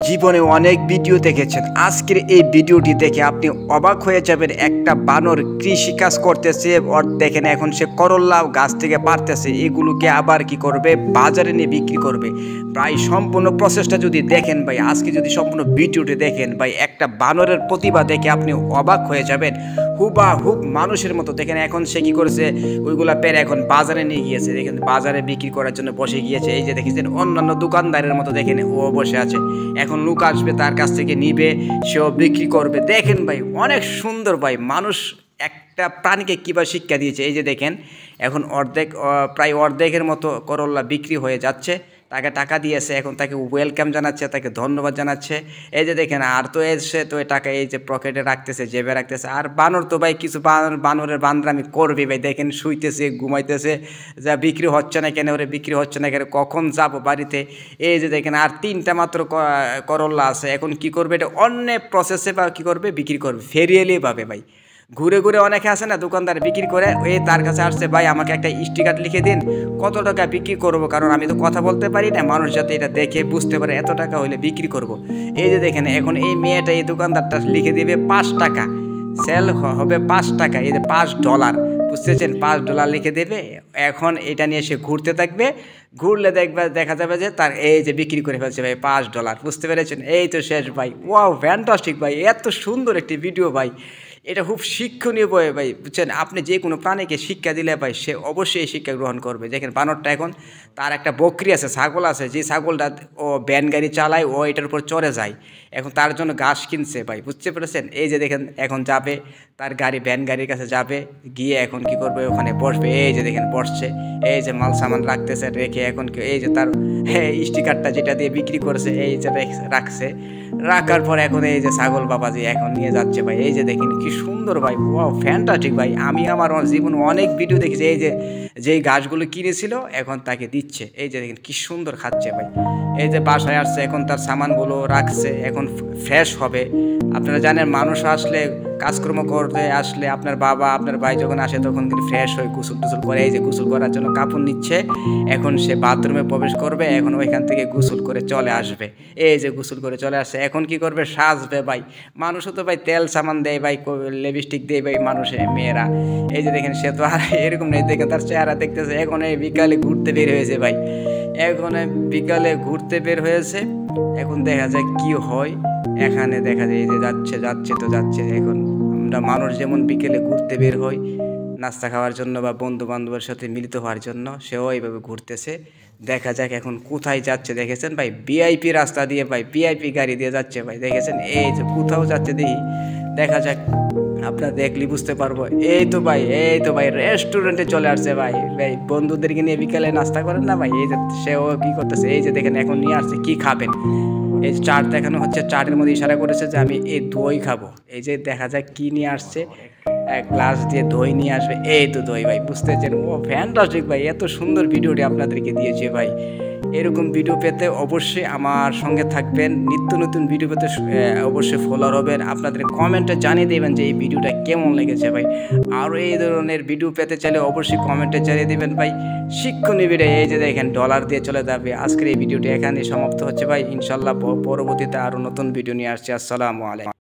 জীবনে অনেক ভিডিও দেখেছেন, আজকের এই ভিডিওটি দেখে আপনি অবাক হয়ে যাবেন। একটা বানর কৃষি কাজ করতেছে, দেখেন এখন সে করল্লা গাছ থেকে পারতেছে, এগুলোকে আবার কি করবে, বাজারে নিয়ে বিক্রি করবে। প্রায় সম্পূর্ণ প্রসেসটা যদি দেখেন ভাই, আজকে যদি সম্পূর্ণ ভিডিওটি দেখেন ভাই, একটা বানরের প্রতিভা দেখে আপনি অবাক হয়ে যাবেন। হুবাহুব মানুষের মতো। দেখেন এখন সে কি করেছে, ওইগুলা পেরে এখন বাজারে নিয়ে গিয়েছে, দেখেন বাজারে বিক্রি করার জন্য বসে গিয়েছে। এই যে দেখেছেন অন্যান্য দোকানদারের মতো দেখেন ও বসে আছে, এখন লোক আসবে তার কাছ থেকে নিবে, সেও বিক্রি করবে। দেখেন ভাই অনেক সুন্দর ভাই, মানুষ একটা প্রাণীকে কীভাবে শিক্ষা দিয়েছে। এই যে দেখেন এখন প্রায় অর্ধেকের মতো করল্লা বিক্রি হয়ে যাচ্ছে, তাকে টাকা দিয়েছে, এখন তাকে ওয়েলকাম জানাচ্ছে, তাকে ধন্যবাদ জানাচ্ছে। এই যে দেখেন আর তো এসে তো টাকা এই যে পকেটে রাখতেছে, জেবে রাখতেছে। আর বানর তো ভাই কিছু বানরের বান্দরামি করবে ভাই, দেখেন শুইতেছে, ঘুমাইতেছে, যা বিক্রি হচ্ছে না কেন, ওরে বিক্রি হচ্ছে না কেন, কখন যাব বাড়িতে। এই যে দেখেন আর 3টা মাত্র করল্লা আছে, এখন কি করবে, এটা অন্য প্রসেসে বা কী করবে, বিক্রি করবে, ফেরিয়েলি পাবে ভাই। ঘুরে ঘুরে অনেকে আসে না দোকানদার বিক্রি করে, এই তার কাছে আসছে, ভাই আমাকে একটা স্টিকার লিখে দিন, কত টাকা বিক্রি করব, কারণ আমি তো কথা বলতে পারি না, মানুষ যাতে এটা দেখে বুঝতে পারে এত টাকা হলে বিক্রি করব। এই যে দেখেন এখন এই মেয়েটা এই দোকানদারটা লিখে দেবে 5 টাকা, সেল হবে 5 টাকা, এই যে $5, বুঝতেছেন, $5 লিখে দেবে। এখন এটা নিয়ে সে ঘুরতে থাকবে, ঘুরলে দেখা যাবে যে তার এই যে বিক্রি করে ফেলছে ভাই $5, বুঝতে পেরেছেন। এই তো শেষ ভাই, ওয়াও ফ্যান্টাস্টিক ভাই, এত সুন্দর একটি ভিডিও ভাই, এটা খুব শিক্ষণীয় বই ভাই, বুঝছেন। আপনি যে কোনো প্রাণীকে শিক্ষা দিলে ভাই সে অবশ্যই এই শিক্ষা গ্রহণ করবে। দেখেন বানরটা এখন তার একটা বকরি আছে, ছাগল আছে, যে ছাগলটা ও ভ্যান গাড়ি চালায়, ও এটার উপর চড়ে যায়, এখন তার জন্য ঘাস কিনছে ভাই, বুঝতে পেরেছেন। এই যে দেখেন এখন যাবে তার গাড়ি, ভ্যান গাড়ির কাছে যাবে, গিয়ে এখন কি করবে, ওখানে বসবে। এই যে দেখেন বসছে, এই যে মাল সামান রাখতেছে, রেখে এখন এই যে তার স্টিকারটা যেটা দিয়ে বিক্রি করেছে এই যে রাখছে, রাখার পর এখন এই যে ছাগল বাবাজি এখন নিয়ে যাচ্ছে ভাই। এই যে দেখেন কি সুন্দর ভাই, ওয়াও ফ্যান্টাস্টিক ভাই। আমি আমার জীবনে অনেক ভিডিও দেখেছি, এই যে যেই গাছগুলো কিনেছিল এখন তাকে দিচ্ছে, এই যে দেখেন কি সুন্দর খাচ্ছে ভাই। এই যে বাসায় আসছে, এখন তার সামানগুলো রাখছে, এখন ফ্রেশ হবে। আপনারা জানেন মানুষ আসলে, কাজকর্ম করতে আসলে, আপনার বাবা আপনার ভাই যখন আসে তখন কিন্তু ফ্রেশ হয়ে গোসল টোসল করে, এই যে গোসল করার জন্য কাপড় নিচ্ছে, এখন সে বাথরুমে প্রবেশ করবে, এখন ওইখান থেকে গোসল করে চলে আসবে। এই যে গোসল করে চলে আসছে, এখন কি করবে, সাজবে ভাই। মানুষও তো ভাই তেল সামান দেয় ভাই, লিপস্টিক দেয় ভাই মানুষে, মেয়েরা। এই যে দেখেন সে তো আর এরকম নেই, দেখেন তার চেহারা দেখতেছে। এখন এই বিকালে ঘুরতে বের হয়েছে ভাই, এখন বিকালে ঘুরতে বের হয়েছে, এখন দেখা যায় কি হয়। এখানে দেখা যায় এই যে যাচ্ছে। এখন আমরা মানুষ যেমন বিকেলে ঘুরতে বের হই নাস্তা খাওয়ার জন্য বা বন্ধু বান্ধবের সাথে মিলিত হওয়ার জন্য, সেও এইভাবে ঘুরতেছে। দেখা যাক এখন কোথায় যাচ্ছে, দেখেছেন ভাই ভিআইপি রাস্তা দিয়ে ভাই, ভিআইপি গাড়ি দিয়ে যাচ্ছে ভাই, দেখেছেন। এই যে কোথাও যাচ্ছে দেখি, দেখা যাক, আপনারা দেখলে বুঝতে পারবো। এই তো ভাই রেস্টুরেন্টে চলে আসছে ভাই, বন্ধুদেরকে নিয়ে বিকালে নাস্তা করেন না ভাই, এই যে সেও কি করতেছে, এই যে দেখেন এখন নিয়ে আসছে, কি খাবেন, এই যে চাট দেখানো হচ্ছে, চাটের মধ্যে ইশারা করেছে যে আমি এই দই খাবো। এই যে দেখা যায় কি নিয়ে আসছে, এক গ্লাস দিয়ে দই নিয়ে আসবে, এই তো দই ভাই, বুঝতে পারছেন। ও ফ্যান্টাস্টিক ভাই, এত সুন্দর ভিডিওটি আপনাদেরকে দিয়েছে ভাই। এরকম ভিডিও পেতে অবশ্যই আমার সঙ্গে থাকবেন, নিত্য নতুন ভিডিও পেতে অবশ্যই ফলোয়ার হবেন। আপনাদের কমেন্টে জানিয়ে দেবেন যে এই ভিডিওটা কেমন লেগেছে ভাই। আরও এই ধরনের ভিডিও পেতে চাইলে অবশ্যই কমেন্টে জানিয়ে দেবেন ভাই। শিক্ষণীয় ভিডিও, এই যে দেখেন ডলার দিয়ে চলে যাবে। আজকের এই ভিডিওটি এখানেই সমাপ্ত হচ্ছে ভাই, ইনশাল্লাহ পরবর্তীতে আরও নতুন ভিডিও নিয়ে আসছি। আসসালামু আলাইকুম।